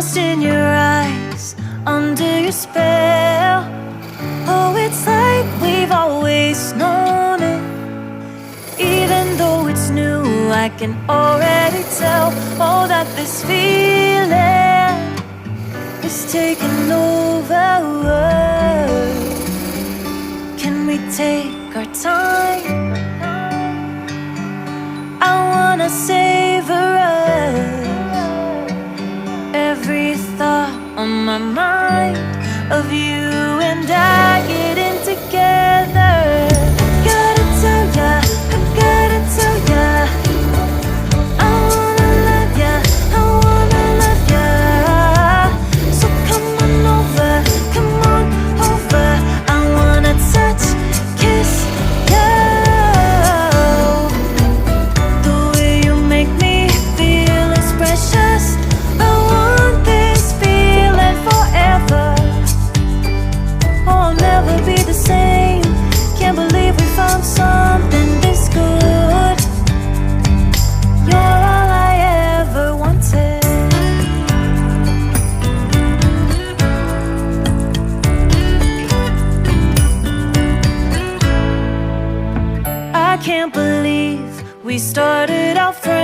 lost in your eyes, under your spell. Oh, it's like we've always known it. Even though it's new, I can already tell. Oh, that this feeling is taking over. Can we take our time? I wanna savor us. Every thought on my mind of you and I getting together. Gotta tell ya, I gotta tell ya, I wanna love ya, I wanna love ya. So come on over, come on over. I wanna touch, kiss ya. The way you make me feel is precious. I want this feeling forever. Oh, I'll never be the same. Can't believe we found something this good. You're all I ever wanted. I can't believe we started out friends.